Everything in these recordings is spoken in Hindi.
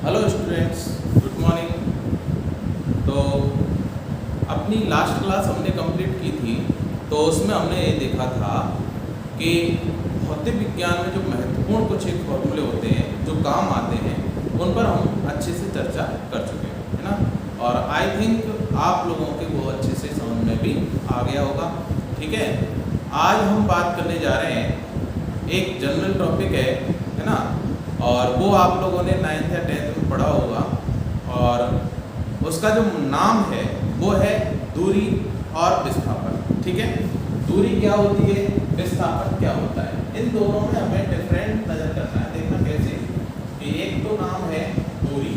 Hello students, good morning. तो अपनी लास्ट क्लास हमने कंप्लीट की थी, तो उसमें हमने ये देखा था कि भौतिक विज्ञान में जो महत्वपूर्ण कुछ एक फॉर्मूले होते हैं जो काम आते हैं, उन पर हम अच्छे से चर्चा कर चुके हैं, है ना। और आई थिंक आप लोगों के वो अच्छे से समझ में भी आ गया होगा। ठीक है, आज हम बात करने जा रहे हैं, एक जनरल टॉपिक है ना, और वो आप लोगों ने 9th या 10th में पढ़ा होगा, और उसका जो नाम है वो है दूरी और विस्थापन। ठीक है, दूरी क्या होती है, विस्थापन क्या होता है, इन दोनों में हमें डिफरेंट नज़र करना है। देखना कैसे कि एक तो नाम है दूरी,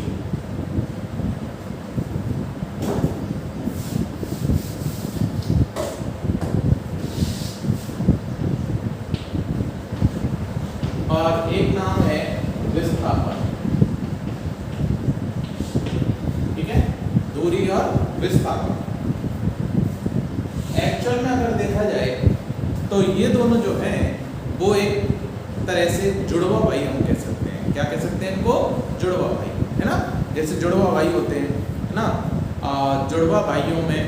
और एक नाम है विस्थापन। ठीक है, दूरी और विस्थापन। एक्चुअल में अगर देखा जाए तो ये दोनों जो हैं वो एक तरह से जुड़वा भाई हम कह सकते हैं। क्या कह सकते हैं इनको? जुड़वा भाई, है ना। जैसे जुड़वा भाई होते हैं, है ना, जुड़वा भाइयों में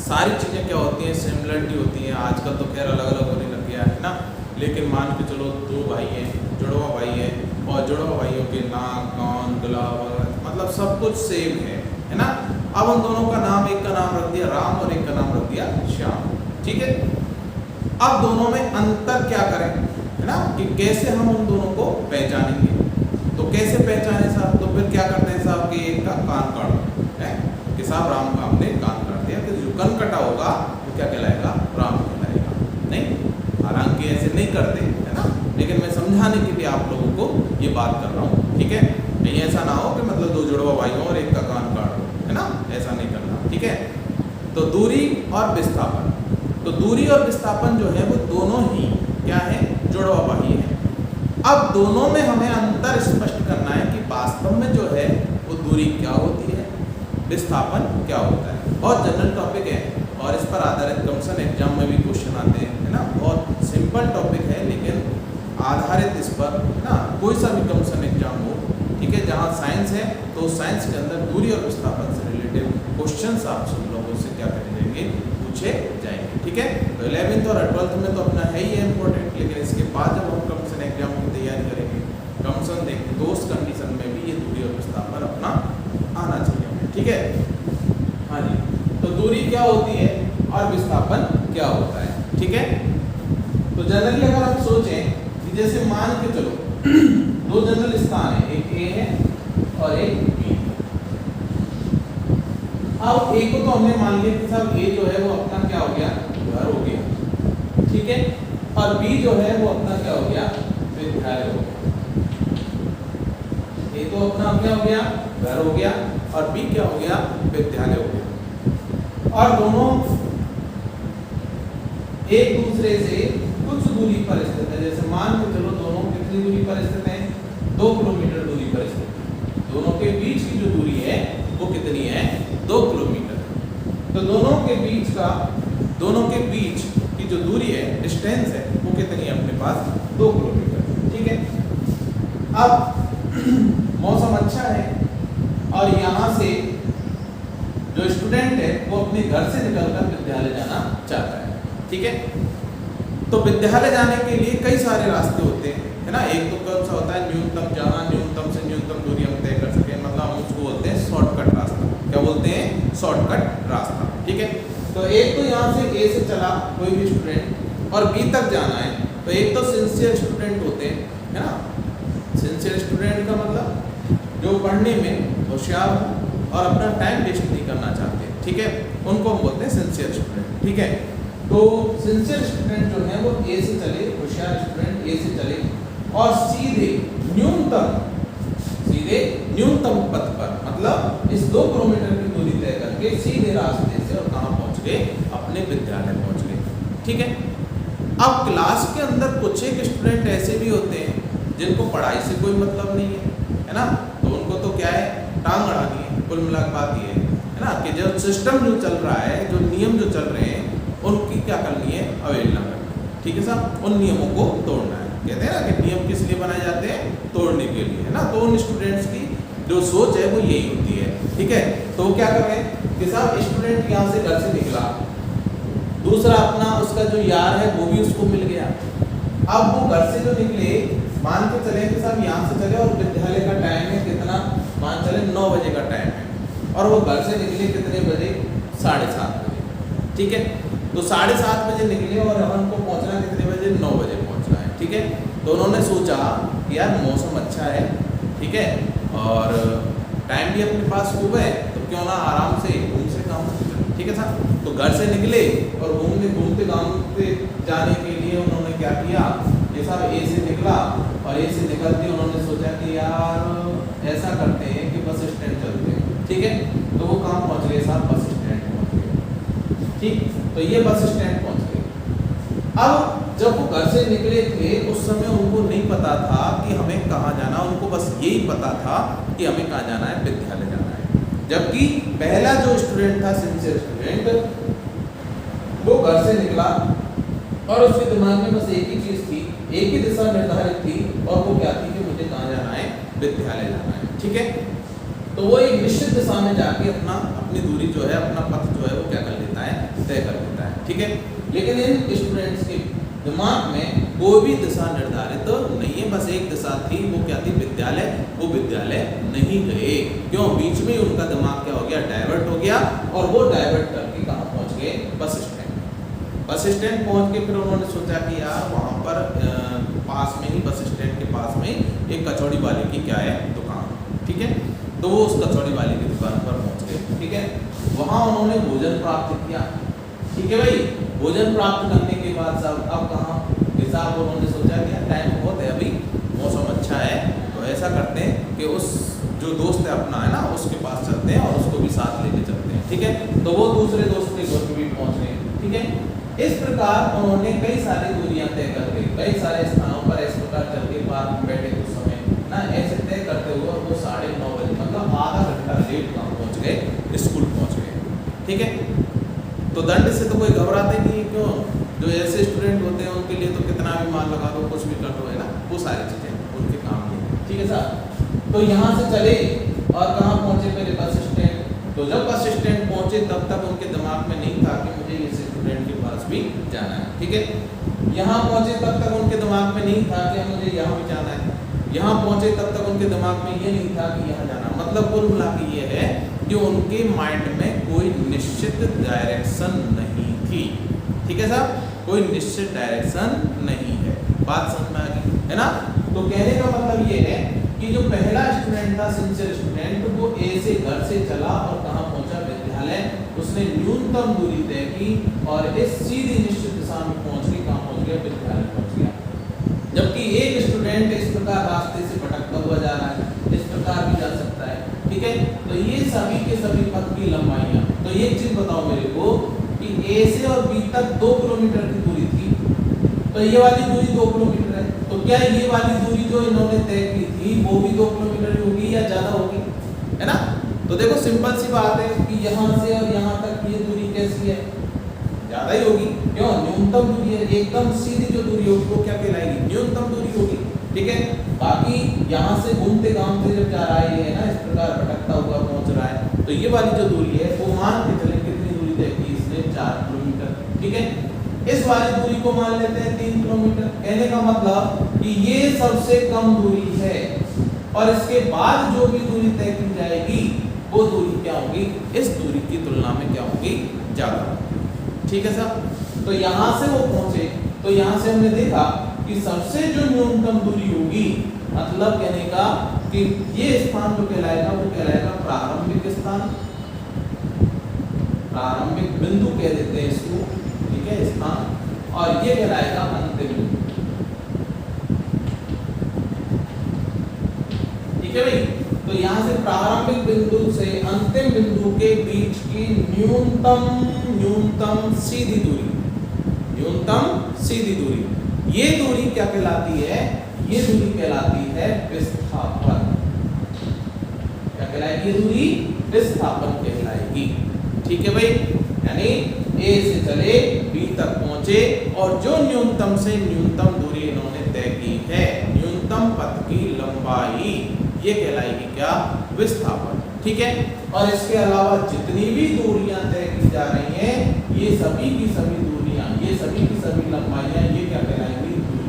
सारी चीज़ें क्या होती हैं, सिमिलरिटी होती हैं। आजकल तो खैर अलग अलग होने लग गया है ना, लेकिन मान के चलो दो भाई हैं, जुड़वा भाई है, और जुड़वा भाइयों के नाक, कान, गला मतलब सब कुछ सेम है ना। अब उन दोनों का नाम, एक का नाम रख दिया राम और एक का नाम रख दिया श्याम। ठीक है, अब दोनों में अंतर क्या करें, है ना, कि कैसे हम उन दोनों को पहचानेंगे। तो कैसे पहचाने साहब? तो फिर क्या करते हैं साहब कि एक का कान काट है कि साहब राम का हमने कान काट दिया, तो जो कान कटा होगा वो क्या कहलाएगा? राम कहलाएगा। नहीं, हालांकि ऐसे नहीं करते, है ना, लेकिन मैं समझाने के लिए आप लोगों को ये बात कर रहा हूँ। ठीक है, कहीं ऐसा ना हो कि मतलब दो जुड़वा भाइयों और एक का कान काट दो, है ना, ऐसा नहीं करना। ठीक है, तो दूरी और विस्थापन, तो दूरी और विस्थापन जो है वो दोनों ही क्या है? जुड़वा भाई है। अब दोनों में हमें अंतर स्पष्ट करना है कि वास्तव में जो है वो दूरी क्या होती है, विस्थापन क्या होता है। बहुत जनरल टॉपिक है और इस पर आधारित कम्पटीशन एग्जाम में भी क्वेश्चन आते हैं, है ना। बहुत सिंपल टॉपिक है लेकिन आधारित इस पर, है ना, कोई सा भी कम्पटीशन एग्जाम हो, ठीक है, जहाँ साइंस है तो साइंस के अंदर दूरी और विस्थापन से रिलेटेड क्वेश्चन आप सब लोगों से क्या करे जाएंगे? पूछे जाएंगे। ठीक है, तो 11th और 12th में तो अपना है ही है इम्पोर्टेंट, लेकिन इसके बाद जब हम कम्पटीशन एग्जाम की तैयारी करेंगे, कम्पटीशन देखेंगे, तो उस कंडीशन में भी ये दूरी और विस्थापन अपना आना चाहिए। ठीक है, हाँ जी। तो दूरी क्या होती है और विस्थापन क्या होता है? ठीक है, तो जनरली अगर आप सोचें कि जैसे मान के चलो दो जनरल स्थान है, एक ए है और एक बी। अब ए को तो हमने मान लिया कि साहब ए जो है वो अपना क्या हो गया? घर हो गया। ठीक है, और बी जो है वो अपना क्या हो गया? विद्यालय हो गया। ए तो अपना क्या हो गया? घर हो गया, और बी क्या हो गया? विद्यालय हो गया। और दोनों एक दूसरे से कुछ दूरी पर स्थित है। जैसे मान के चलो दोनों कितनी दूरी पर स्थित हैं? 2 किलोमीटर दूरी पर स्थित है। दोनों के बीच की जो दूरी है वो कितनी है? 2 किलोमीटर। तो दोनों के बीच की जो दूरी है, डिस्टेंस है, वो कितनी है अपने पास? 2 किलोमीटर। ठीक है, अब मौसम अच्छा है और यहाँ से जो स्टूडेंट है वो अपने घर से निकलकर विद्यालय जाना चाहता है। ठीक है, तो विद्यालय जाने के लिए कई सारे रास्ते होते हैं, है ना। एक तो कौन सा होता है? न्यूनतम, जहाँ न्यूनतम से न्यूनतम दूरी हम तय कर सकें, मतलब हम उसको बोलते हैं शॉर्टकट रास्ता। क्या बोलते हैं? शॉर्टकट रास्ता। ठीक है, तो एक तो यहाँ से ए से चला कोई भी स्टूडेंट और बी तक जाना है, तो एक तो सिंसियर स्टूडेंट होते हैं, है ना। सिंसियर स्टूडेंट का मतलब जो पढ़ने में होशियार हो और अपना टाइम वेस्ट नहीं करना चाहते, ठीक है, उनको हम बोलते हैं सिंसियर स्टूडेंट। ठीक है, तो सिंसियर स्टूडेंट जो है वो ए से चले, होशियार स्टूडेंट ए से चले और सीधे न्यूनतम पथ पर, मतलब इस 2 किलोमीटर की दूरी तय करके सीधे रास्ते से और कहाँ पहुँच गए? अपने विद्यालय पहुँच गए। ठीक है, अब क्लास के अंदर कुछ एक स्टूडेंट ऐसे भी होते हैं जिनको पढ़ाई से कोई मतलब नहीं है ना, तो उनको तो क्या है? टांग अड़ानी है। कुल मिला के बात ये है ना कि जो सिस्टम जो चल रहा है, जो नियम जो चल रहे हैं, उनकी क्या करनी है? अवहेलना करनी। ठीक है साहब, उन नियमों को तोड़ना है। कहते हैं ना कि नियम किस लिए बनाए जाते हैं? तोड़ने के लिए, है ना। तो उन स्टूडेंट्स की जो सोच है वो यही होती है, ठीक है। तो वो क्या कर रहे हैं कि साहब स्टूडेंट यहाँ से घर से निकला, दूसरा अपना उसका जो यार है वो भी उसको मिल गया। अब वो घर से जो निकले, मान के चले कि साहब यहाँ से चले और विद्यालय का टाइम है कितना, मान चले 9 बजे का टाइम है, और वो घर से निकले कितने बजे, 7:30 बजे, ठीक है। तो 7:30 बजे निकले और हमको पहुँचना कितने बजे, 9 बजे पहुँचना है, ठीक है। तो उन्होंने सोचा यार मौसम अच्छा है, ठीक है, और टाइम भी अपने पास खूब है, तो क्यों ना आराम से घूम से काम, ठीक है साहब। तो घर से निकले और घूमते घूमते जाने के लिए उन्होंने क्या किया कि साहब ए से निकला, और ए से निकलते उन्होंने सोचा कि यार ऐसा करते हैं कि बस स्टैंड चलते हैं, ठीक है। तो वो कहाँ पहुँच गए साहब, बस स्टैंड पहुँच गए, ठीक। तो ये बस स्टैंड पहुँच गए। अब जब वो घर से निकले थे उस समय उनको नहीं पता था कि हमें कहाँ जाना, उनको बस यही पता था कि हमें कहाँ जाना है, विद्यालय जाना है। जबकि पहला जो स्टूडेंट था, सिंसियर स्टूडेंट, वो घर से निकला और उसके दिमाग में बस एक ही चीज़ थी, एक ही दिशा निर्धारित थी, और वो क्या थी कि मुझे कहाँ जाना है, विद्यालय जाना है, ठीक है। तो वो एक निश्चित दिशा में जाके अपनी दूरी जो है, अपना पथ जो है वो क्या कर लेता है, तय कर लेता है, ठीक है। लेकिन इन स्टूडेंट्स के दिमाग में कोई भी दिशा निर्धारित तो नहीं है, बस एक दिशा थी, वो क्या थी, विद्यालय। वो विद्यालय नहीं गए, क्यों, बीच में उनका दिमाग क्या हो गया, डाइवर्ट हो गया, और वो डाइवर्ट करके कहाँ पहुँच गए, बस स्टैंड। बस स्टैंड पहुँच के फिर उन्होंने सोचा कि यार वहाँ पर पास में ही, बस स्टैंड के पास में एक कचौड़ी वाले की क्या है, दुकान, ठीक है। तो वो उस कचौड़ी वाले की दुकान पर पहुँच गए, ठीक है। वहाँ उन्होंने भोजन प्राप्त किया, ठीक है भाई। भोजन प्राप्त करने के बाद साहब अब कहाँ, साहब उन्होंने सोचा कि यार टाइम बहुत है, अभी मौसम अच्छा है, तो ऐसा करते हैं कि उस जो दोस्त है अपना है ना, उसके पास चलते हैं और उसको भी साथ लेके चलते हैं, ठीक है। तो वो दूसरे दोस्त के घर भी पहुँच गए, ठीक है। इस प्रकार उन्होंने कई सारी दूरियां तय करके, कई सारे स्थानों पर इस प्रकार चल के पार्क में बैठे कुछ समय ना, ऐसे तय करते हुए वो 9:30 बजे, मतलब आधा घंटा लेट कहाँ पहुँच गए, स्कूल पहुँच गए, ठीक है। तो दंड से तो कोई घबराते नहीं, क्यों, जो ऐसे स्टूडेंट होते हैं उनके लिए तो कितना भी मान लगा दो, कुछ भी कर दो, है ना, वो सारी चीज़ें उनके काम नहीं, ठीक है साहब। तो यहाँ से चले और कहाँ पहुँचे, मेरे बस स्टैंड। तो जब बस स्टैंड पहुँचे तब तक उनके दिमाग में नहीं था कि मुझे इस स्टूडेंट के पास भी जाना है, ठीक है। यहाँ पहुँचे तब तक उनके दिमाग में नहीं था कि मुझे यहाँ भी जाना है। यहाँ पहुँचे तब तक उनके दिमाग में ये नहीं था कि यहाँ जाना, मतलब कुल मिला के ये है कि उनके माइंड में कोई निश्चित डायरेक्शन नहीं थी, ठीक है साहब, कोई निश्चित डायरेक्शन नहीं है। बात समझ में आ गई है ना। तो कहने का मतलब ये है कि जो पहला स्टूडेंट था, सिंसियर स्टूडेंट, वो ए से घर से चला और कहाँ पहुँचा, विद्यालय। उसने न्यूनतम दूरी तय की और इस सीधी निश्चित दिशा में पहुँच के कहाँ पहुँच गया, विद्यालय पहुँच गया। जबकि एक स्टूडेंट इस प्रकार रास्ते से भटकता हुआ जा रहा है, इस प्रकार भी जा सकता है, ठीक है। तो ये सभी के सभी पथ की लंबाइयाँ। तो ये चीज़ बताओ मेरे को कि ए से और बी तक 2 किलोमीटर की दूरी थी, तो ये वाली दूरी 2 किलोमीटर है, तो क्या ये वाली दूरी जो इन्होंने तय की थी वो भी 2 किलोमीटर होगी या ज़्यादा होगी, है ना। तो देखो सिंपल सी बात है कि यहाँ से और यहाँ तक ये दूरी कैसी है, ज़्यादा ही होगी, क्यों, न्यूनतम दूरी है। एकदम सीधी जो दूरी होगी वो क्या कहलाएगी, न्यूनतम दूरी होगी, ठीक है। बाकी यहाँ से घूमते घामते जब जा रहा है ना, इस प्रकार भटकता हुआ पहुँच रहा है, तो ये वाली जो दूरी है वो मान के चले कितनी दूरी तय की इसने, 4 किलोमीटर, ठीक है। इस वाली दूरी को मान लेते हैं 3 किलोमीटर। कहने का मतलब कि ये सबसे कम दूरी है, और इसके बाद जो भी दूरी तय की जाएगी वो दूरी क्या होगी, इस दूरी की तुलना में क्या होगी, ज़्यादा, ठीक है साहब। तो यहाँ से वो पहुँचे, तो यहाँ से हमने देखा कि सबसे जो न्यूनतम दूरी होगी, मतलब कहने का कि ये स्थान जो कहलाएगा वो कहलाएगा प्रारंभिक स्थान, प्रारंभिक बिंदु कह देते हैं इसको, ठीक है, स्थान, और ये कहलाएगा अंतिम बिंदु, ठीक है भाई। तो यहाँ से प्रारंभिक बिंदु से अंतिम बिंदु के बीच की न्यूनतम सीधी दूरी, न्यूनतम सीधी दूरी, ये दूरी क्या कहलाती है, ये दूरी कहलाती है विस्थापन। क्या कहलाएगी ये दूरी, विस्थापन कहलाएगी, ठीक है भाई। यानी ए से चले बी तक पहुंचे और जो न्यूनतम से न्यूनतम दूरी इन्होंने तय की है, न्यूनतम पथ की लंबाई, ये कहलाएगी क्या? विस्थापन। ठीक है। और इसके अलावा जितनी भी दूरियां तय की जा रही हैं, ये सभी की सभी दूरियां, ये सभी की सभी लंबाइयां, ये क्या कहलाएंगी? दूरी।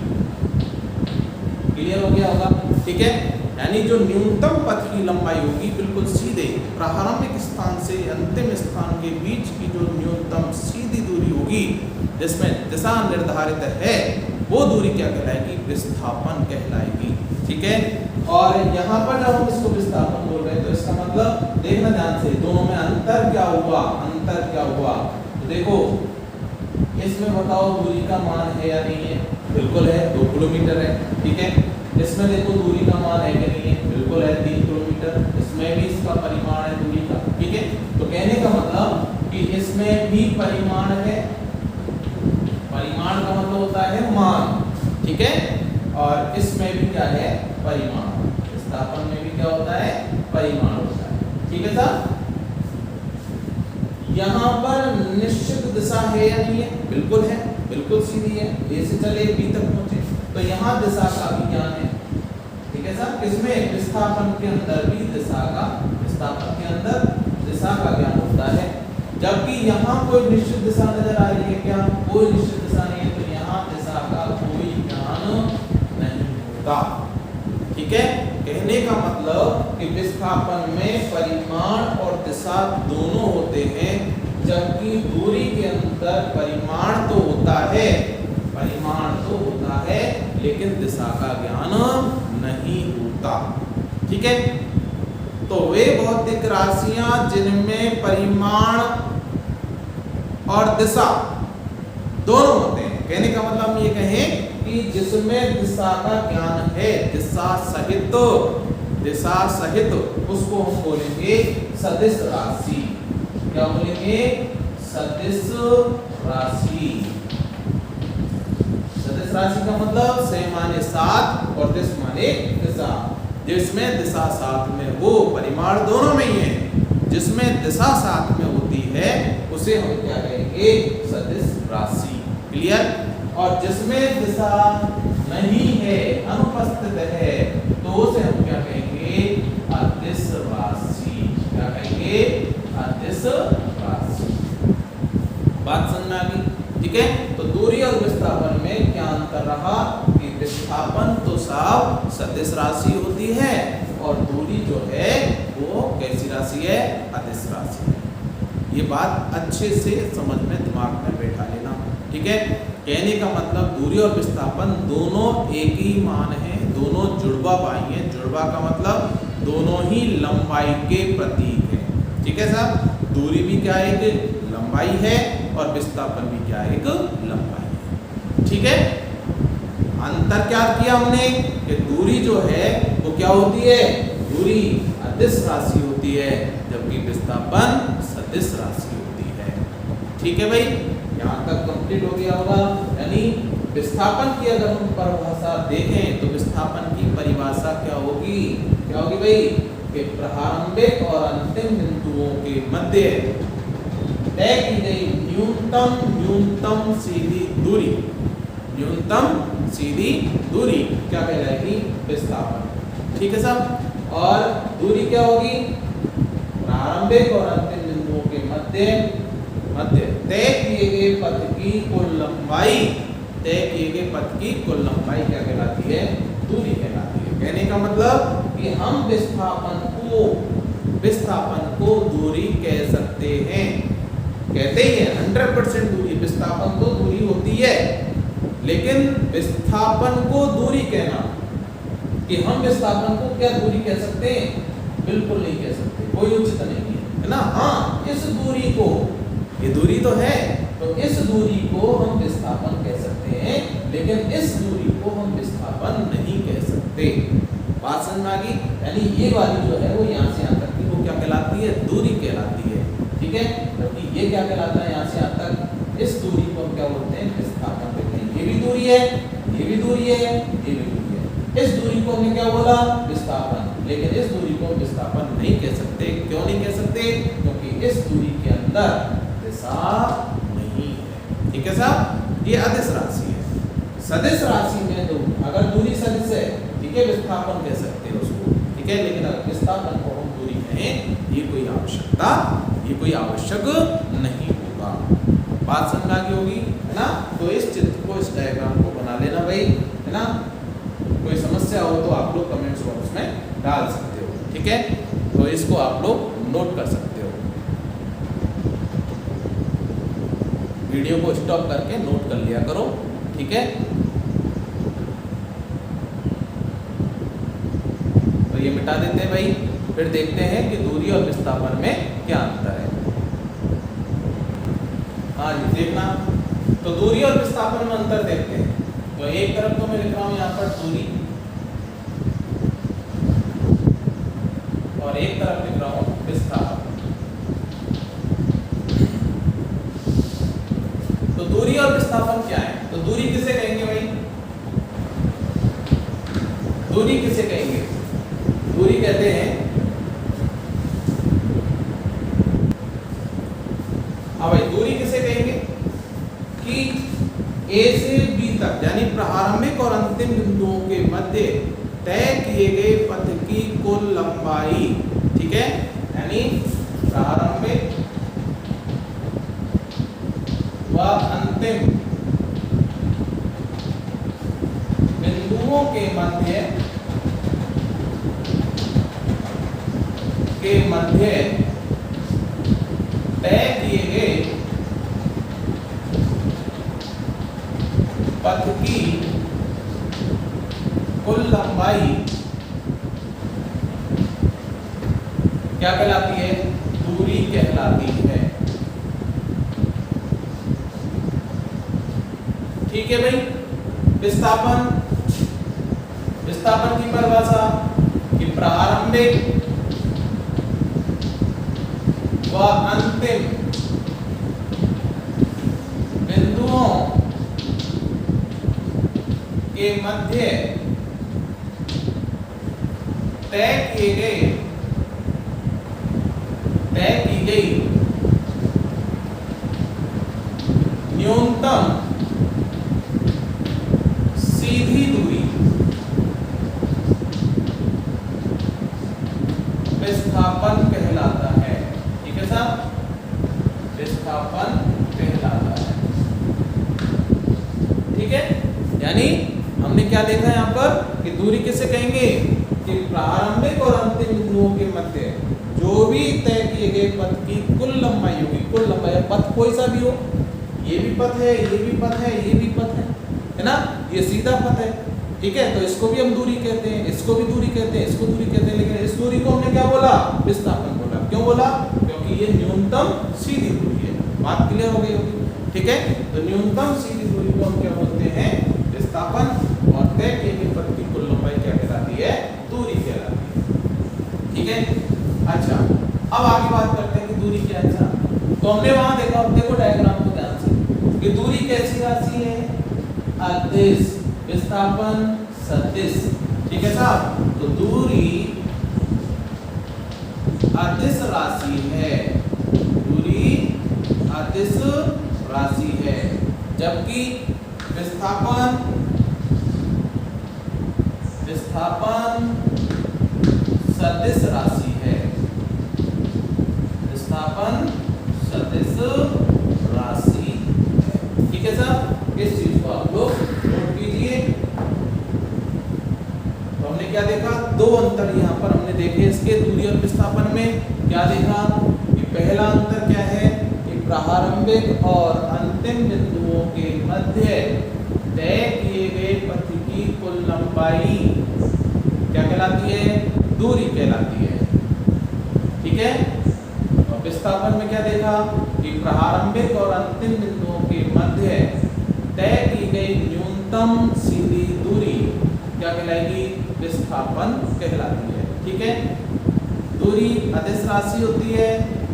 क्लियर हो गया होगा? ठीक है। यानी जो न्यूनतम पथ की लंबाई होगी, बिल्कुल सीधे प्रारंभिक स्थान से अंतिम स्थान के बीच की जो न्यूनतम सीधी दूरी होगी, जिसमें दिशा निर्धारित है, वो दूरी क्या कहलाएगी? विस्थापन कहलाएगी। ठीक है। और यहाँ पर जब हम इसको विस्थापन बोल रहे हैं, तो इसका मतलब देखना ध्यान से, दोनों में अंतर क्या हुआ? अंतर क्या हुआ? तो देखो, इसमें बताओ दूरी का मान है या नहीं है? बिल्कुल है, 2 किलोमीटर है। ठीक है। इसमें देखो दूरी का मान है कि नहीं है? बिल्कुल है, 3 किलोमीटर। इसमें भी इसका परिमाण है दूरी का। ठीक है। तो कहने का मतलब कि इसमें भी परिमाण है। परिमाण का मतलब होता है मान। ठीक है। और इसमें भी क्या है? परिमाण। विस्थापन में भी क्या होता है? परिमाण होता है। ठीक है साहब। यहाँ पर निश्चित दिशा है या नहीं है? बिल्कुल है, बिल्कुल सीधी है। ए से चले बी तक पहुंचे, तो यहाँ दिशा का भी ज्ञान है। ठीक है साहब। किसमें? विस्थापन के अंदर भी दिशा का, विस्थापन के अंदर दिशा का ज्ञान होता है। जबकि यहाँ कोई निश्चित दिशा नजर आ रही है क्या? कोई निश्चित दिशा नहीं है, तो यहाँ दिशा का कोई ज्ञान नहीं होता। ठीक है। कहने का मतलब कि विस्थापन में परिमाण और दिशा दोनों होते हैं, जबकि दूरी के अंदर परिमाण तो होता है, परिमाण तो होता है, लेकिन दिशा का ज्ञान नहीं होता। ठीक है। तो वे भौतिक राशियां जिनमें परिमाण और दिशा दोनों होते हैं, कहने का मतलब हम ये कहें कि जिसमें दिशा का ज्ञान है, दिशा सहित, उसको हम बोलेंगे सदिश राशि। क्या बोलेंगे? सदिश राशि। सदिश राशि का मतलब से माने साथ और दिश माने दिशा। जिसमें दिशा साथ में हो, परिमाण दोनों में ही है, जिसमें दिशा साथ में होती है उसे हम क्या कहेंगे? सदिश राशि। क्लियर। और जिसमें दिशा नहीं है, अनुपस्थित है, तो उसे हम क्या कहेंगे? अदिश राशि। क्या कहेंगे? अदिश राशि। बात समझ में आ गई? ठीक है। तो दूरी और विस्थापन में क्या अंतर रहा कि विस्थापन तो साफ सदिश राशि होती है, और दूरी जो है वो कैसी राशि है? अदिश राशि है। ये बात अच्छे से समझ में, दिमाग में बैठा लेना। ठीक है। कहने का मतलब दूरी और विस्थापन दोनों एक ही मान है, दोनों जुड़वा पाई हैं। जुड़वा का मतलब दोनों ही लंबाई के प्रतीक है। ठीक है साहब। दूरी भी क्या एक लंबाई है, और विस्थापन भी क्या एक लंबाई है। ठीक है। अंतर क्या किया हमने कि दूरी जो है वो क्या होती है? दूरी अदिश राशि होती है, जबकि विस्थापन सदिश राशि होती है। ठीक है भाई, यहाँ तक कंप्लीट हो गया होगा। यानी विस्थापन की अगर हम परिभाषा देखें, तो विस्थापन की परिभाषा क्या होगी? क्या होगी भाई? कि प्रारंभिक और अंतिम बिंदुओं के मध्य तय की गई न्यूनतम सीधी दूरी, न्यूनतम सीधी दूरी क्या कहलाएगी? विस्थापन। ठीक है साहब। और दूरी क्या होगी? प्रारंभिक और अंतिम बिंदुओं के मध्य तय किए गए पथ की कुल लंबाई, तय किए गए पथ की कुल लंबाई क्या कहलाती है? दूरी कहलाती है। कहने का मतलब कि हम विस्थापन को दूरी कह सकते हैं। कहते ही है 100% दूरी, विस्थापन तो दूरी होती है, लेकिन विस्थापन को दूरी कहना कि हम विस्थापन को क्या दूरी कह सकते हैं? बिल्कुल नहीं कह सकते, कोई उचित नहीं है ना। हाँ, इस दूरी को, ये दूरी तो है, तो इस दूरी को हम विस्थापन कह सकते हैं, लेकिन इस दूरी को हम विस्थापन नहीं कह सकते। बात समझ में आ गई? यानी ये वाली जो है वो यहाँ से यहाँ तक की वो क्या कहलाती है? दूरी कहलाती है। ठीक है। क्योंकि ये क्या कहलाता है? यहाँ से यहाँ तक इस दूरी को हम क्या बोलते हैं? विस्थापन कहते हैं। ये भी दूरी है, ये भी दूरी है, ये भी दूरी है। इस दूरी को हमने क्या बोला? विस्थापन। लेकिन इस दूरी को विस्थापन नहीं कह सकते। क्यों नहीं कह सकते? क्योंकि इस दूरी के अंदर दिशा नहीं है। ठीक है साहब। ये अदिश राशि है। सदिश राशि में तो अगर दूरी सदिश है, ठीक है, विस्थापन कह सकते हैं उसको। ठीक ठीक है। लेकिन अगर विस्थापन को हम दूरी कहें, ये कोई आवश्यक नहीं होगा। बात समझ आ गई होगी, है ना। तो इस चित्र को, इस डायग्राम को बना लेना भाई, है ना। कोई समस्या हो तो आप लोग कमेंट्स बॉक्स में डाल सकते हो, ठीक है। तो इसको आप लोग नोट कर सकते हो, वीडियो को स्टॉप करके नोट कर लिया करो, ठीक है। तो ये मिटा देते हैं भाई, फिर देखते हैं कि दूरी और विस्थापन में क्या अंतर है। हाँ जी, देखना। तो दूरी और विस्थापन में अंतर देखते हैं। तो एक तरफ तो मैं लिख रहा हूं यहाँ पर दूरी, और एक तरफ लिख रहा हूं विस्थापन। तो दूरी और विस्थापन क्या है? तो दूरी किसे कहेंगे भाई? दूरी किसे कहेंगे? दूरी कहते हैं, हाँ भाई, दूरी किसे कहेंगे कि A से B तक, यानी प्रारंभिक और अंतिम बिंदुओं के मध्य तय किए गए पथ की कुल लंबाई, ठीक है। यानी प्रारंभिक व अंतिम बिंदुओं के मध्य तय किए गए पथ की कुल लंबाई क्या कहलाती है? दूरी कहलाती है, ठीक है भाई। विस्थापन की परिभाषा कि प्रारंभिक व अंतिम बिंदुओं के मध्य तय की गई न्यूनतम सीधी दूरी विस्थापन कहलाता है, ठीक है साहब। विस्थापन कहलाता है, ठीक है। यानी हमने क्या देखा यहाँ पर कि दूरी किसे कहेंगे कि प्रारंभिक और अंतिम बिंदुओं के मध्य जो भी तय किए गए पथ की कुल लंबाई होगी। कुल लंबाई, पथ कोई सा भी हो, ये भी पथ है, ये भी पथ है, ये भी पथ है ना। ये सीधा पथ है, ठीक है। तो इसको भी हम दूरी कहते हैं, इसको भी दूरी कहते हैं, इसको दूरी कहते हैं। लेकिन इस दूरी को हमने क्या बोला? विस्थापन बोला। क्यों बोला? क्योंकि ये न्यूनतम सीधी दूरी है। बात क्लियर हो गई होगी, ठीक है। तो न्यूनतम सीधी दूरी को हम क्या बोलते हैं? विस्थापन। और तय किए गए पथ की कुल लंबाई क्या कहलाती है? दूरी कहलाती है, ठीक है। अच्छा, अब आगे बात करते हैं कि दूरी क्या है। तो हमने वहां देखा, देखो डायग्राम को ध्यान से, कि दूरी कैसी राशि है? अदिश। विस्थापन सदिश, ठीक है साहब। तो दूरी अदिश राशि है, दूरी अदिश राशि है, जबकि विस्थापन सदिश राशि है। विस्थापन सदिश राशि है, ठीक है साहब। इस चीज को आप लोग नोट कीजिए। तो हमने क्या देखा? दो अंतर यहाँ पर हमने देखे इसके, दूरी और विस्थापन में। क्या देखा कि पहला अंतर क्या है कि प्रारंभिक और अंतिम बिंदुओं के मध्य तय किए गए पथ की कुल लंबाई क्या कहलाती है? दूरी कहलाती है, ठीक है। और विस्थापन में क्या देखा कि प्रारंभिक और अंतिम बिंदुओं के मध्य तय की गई न्यूनतम सीधी दूरी क्या कहलाएगी? विस्थापन कहलाती है, ठीक है। दूरी अदिश राशि होती है,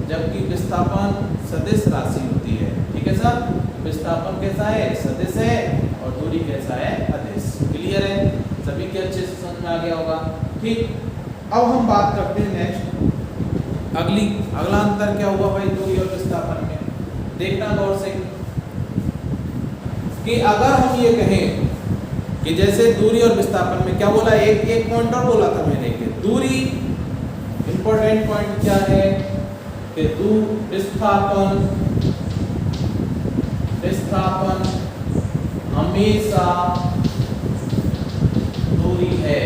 जबकि विस्थापन सदिश राशि होती है, ठीक है सर। विस्थापन कैसा है? सदिश है, और दूरी कैसा है? अदिश। क्लियर है? सभी के अच्छे से समझ में आ गया होगा, ठीक। अब हम बात करते हैं नेक्स्ट, अगला अंतर क्या हुआ भाई दूरी और विस्थापन में? देखना गौर से कि अगर हम ये कहें कि जैसे दूरी और विस्थापन में क्या बोला, एक पॉइंट और बोला था मैंने कि दूरी इंपॉर्टेंट पॉइंट क्या है कि विस्थापन हमेशा दूरी है।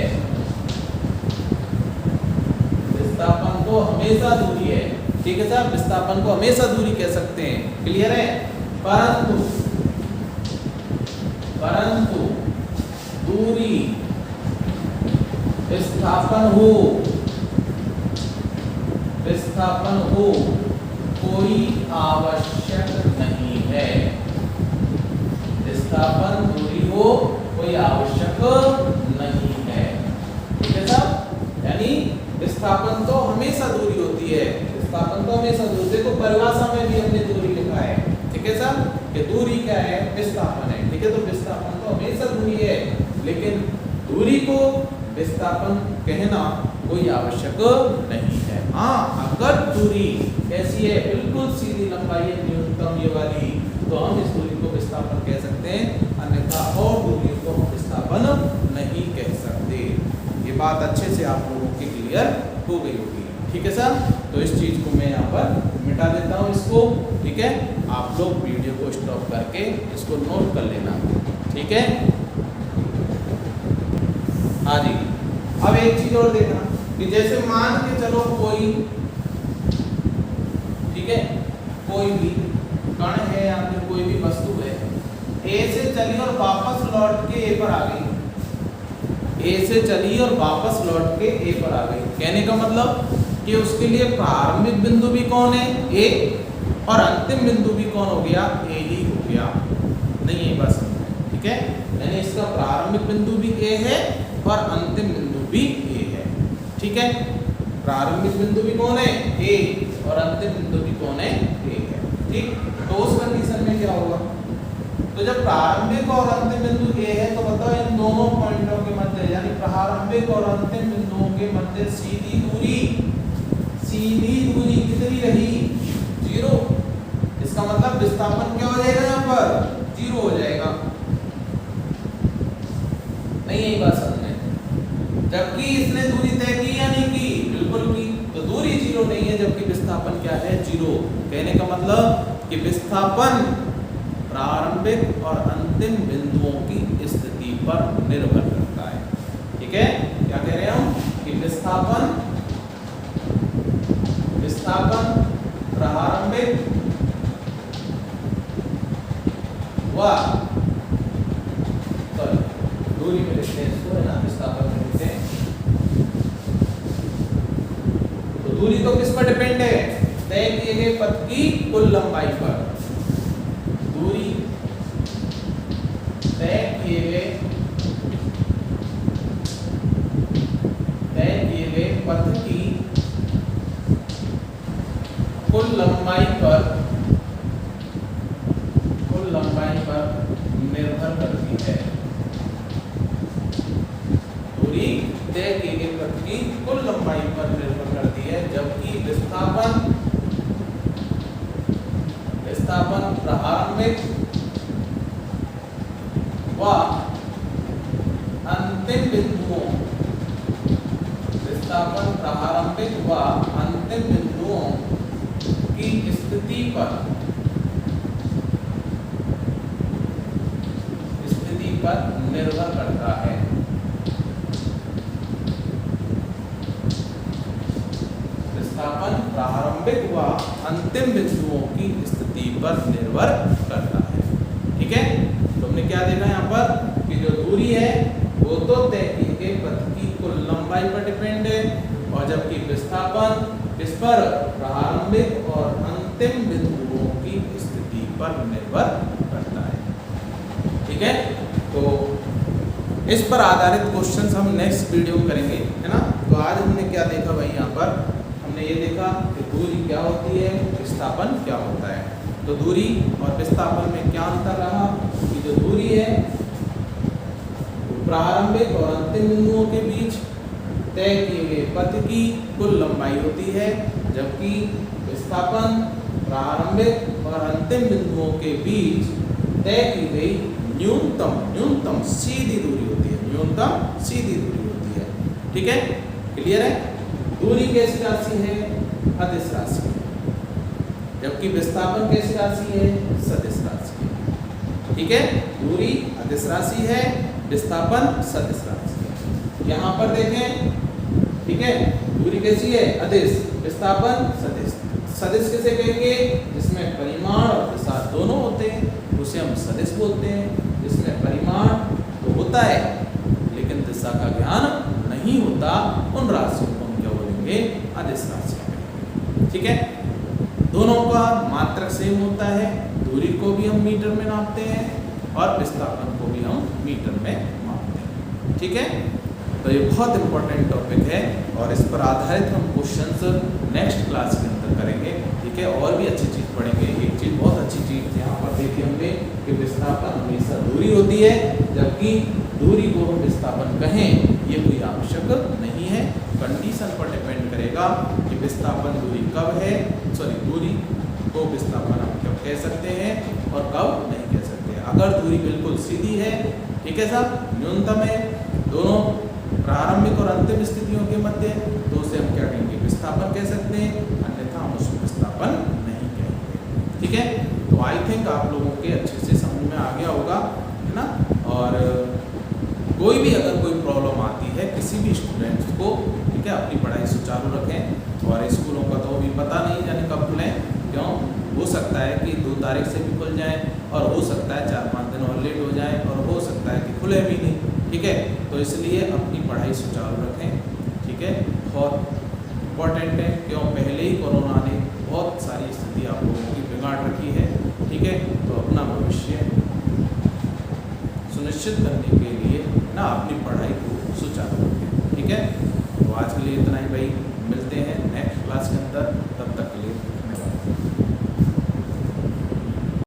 विस्थापन तो हमेशा दूरी है, ठीक है साहब, विस्थापन को हमेशा दूरी कह सकते हैं, क्लियर है। परंतु दूरी विस्थापन हो कोई आवश्यक नहीं है। विस्थापन दूरी हो कोई आवश्यक नहीं है, ठीक है साहब। यानी विस्थापन तो हमेशा दूरी होती है, विस्थापन तो हमेशा दूरी, देखो परिभाषा में भी हमने दूरी लिखा है, ठीक है साहब, कि दूरी क्या है, विस्थापन है, ठीक है। तो विस्थापन तो हमेशा दूरी है, लेकिन दूरी को विस्थापन कहना कोई आवश्यक नहीं है। हाँ, अगर दूरी कैसी है, बिल्कुल सीधी लंबाई है, न्यूनतम ये वाली, तो हम इस दूरी को विस्थापन कह सकते हैं, अन्यथा और दूरी को हम विस्थापन नहीं कह सकते। ये बात अच्छे से आप लोगों की क्लियर हो गई होगी, ठीक है सर। तो इस चीज को मैं यहाँ पर मिटा देता हूँ इसको, ठीक है। आप लोग वीडियो को स्टॉप करके इसको नोट कर लेना, ठीक है। हाँ जी, अब एक चीज और देखना कि जैसे मान के चलो कोई, ठीक है, कोई भी कण है या फिर कोई भी वस्तु है, ए से चली और वापस लौट के ए पर आ गई, ए से चली और वापस लौट के ए पर आ गई। कहने का मतलब कि उसके लिए प्रारंभिक बिंदु भी कौन है, ए, और अंतिम बिंदु भी कौन हो गया, ए ही हो गया। नहीं है बस, ठीक है। यानी इसका प्रारंभिक बिंदु भी ए है और अंतिम बिंदु भी ए है, ठीक है। प्रारंभिक बिंदु भी कौन है, ए, और अंतिम बिंदु भी कौन है, ए है, ठीक। तो उस कंडीशन में क्या होगा, तो जब प्रारंभिक और अंतिम बिंदु ए है तो बताओ इन दोनों पॉइंटों के मध्य, यानी प्रारंभिक और अंतिम बिंदुओं के मध्य सीधी दूरी कितनी रही, 0। इसका मतलब विस्थापन क्या हो जाएगा, यहाँ पर 0 हो जाएगा। नहीं यही बात समझे, जबकि इसने दूरी तय की या नहीं की, बिल्कुल की, तो दूरी 0 नहीं है, जबकि विस्थापन क्या है, 0। कहने का मतलब कि विस्थापन प्रारंभिक और अंतिम बिंदुओं की स्थिति पर निर्भर करता है, ठीक है। क्या कह रहे हैं हम कि विस्थापन प्रारंभिक व दूरी में लिखते हैं इसको, है ना, विस्थापन में लिखते हैं। तो दूरी तो किस पर डिपेंड है, तय किए गए पथ की कुल लंबाई पर। दूरी तय किए गए पथ की कुल लंबाई पर निर्भर करती है। दूरी तय किए गए पथ की कुल लंबाई पर निर्भर करती है, जबकि विस्थापन प्रारंभिक व अंतिम बिंदुओं की स्थिति पर निर्भर करता है। विस्थापन प्रारंभिक व अंतिम बिंदुओं की स्थिति पर निर्भर करता है, ठीक है। तो हमने क्या देखा यहाँ पर कि जो दूरी है वो तो तय किए गए पथ की कुल लंबाई पर डिपेंड है, और जबकि विस्थापन किस पर, प्रारंभिक और अंतिम बिंदुओं की स्थिति पर निर्भर करता है, ठीक है। तो इस पर आधारित क्वेश्चंस हम नेक्स्ट वीडियो में करेंगे, है ना। तो आज हमने क्या देखा भाई, यहाँ पर हमने ये देखा कि दूरी क्या होती है, विस्थापन क्या होता है। तो दूरी और विस्थापन में क्या अंतर रहा कि जो दूरी है प्रारंभिक और अंतिम बिंदुओं के बीच तय किए गए पथ की कुल लंबाई होती है, जबकि विस्थापन प्रारंभिक और अंतिम बिंदुओं के बीच तय की गई न्यूनतम सीधी दूरी होती है, ठीक है। क्लियर है। दूरी कैसी राशि है? अदिश राशि है, जबकि विस्थापन कैसी राशि है? सदिश राशि है। ठीक है, दूरी अदिश राशि है, विस्थापन सदिश राशि है। यहाँ पर देखें, ठीक है, दूरी कैसी है? अदिश, विस्थापन सदिश। सदिश किसे कहेंगे? जिसमें परिमाण और दिशा दोनों होते हैं, उसे हम सदिश बोलते हैं। जिसमें परिमाण तो होता है लेकिन दिशा का ज्ञान नहीं होता, उन राशियों को हम क्या बोलेंगे? अदिश राशियां। ठीक है, दोनों का मात्रक सेम होता है, दूरी को भी हम मीटर में नापते हैं और विस्थापन को भी हम मीटर में मापते हैं। ठीक है, तो ये बहुत इंपॉर्टेंट टॉपिक है और इस पर आधारित हम क्वेश्चंस नेक्स्ट क्लास के अंदर करेंगे। ठीक है, और भी अच्छी चीज़ पढ़ेंगे। एक चीज़, बहुत अच्छी चीज़ यहाँ पर देखी हमने कि विस्थापन हमेशा दूरी होती है, जबकि दूरी को हम विस्थापन कहें ये कोई आवश्यक नहीं है। कंडीशन पर डिपेंड करेगा कि विस्थापन दूरी कब है, दूरी को विस्थापन हम कब कह सकते हैं और कब नहीं कह सकते। अगर दूरी बिल्कुल सीधी है, ठीक है साहब, न्यूनतम है, दोनों प्रारंभिक और अंतिम स्थितियों के मध्य, तो उसे हम क्या कहेंगे? विस्थापन कह सकते हैं, अन्यथा हम उसको विस्थापन नहीं कहेंगे। ठीक है, तो आई थिंक आप लोगों के अच्छे से समझ में आ गया होगा, है ना। और कोई भी अगर कोई प्रॉब्लम आती है किसी भी स्टूडेंट्स को, ठीक है, अपनी पढ़ाई सुचारू रखें। और स्कूलों का तो अभी पता नहीं जाने कब खुलें, क्यों? हो सकता है कि 2 तारीख से भी खुल जाए और हो सकता है 4-5 दिन और लेट हो जाए और हो सकता है कि खुले भी नहीं। ठीक है, तो इसलिए अपनी पढ़ाई सुचारू रखें। ठीक है, बहुत इम्पॉर्टेंट है, क्यों? पहले ही कोरोना ने बहुत सारी स्थिति आप लोगों की बिगाड़ रखी है। ठीक है, तो अपना भविष्य सुनिश्चित करने के लिए ना अपनी पढ़ाई को सुचारू रखें। ठीक है, तो आज के लिए इतना ही भाई, मिलते हैं नेक्स्ट क्लास के अंदर, तब तक के लिए।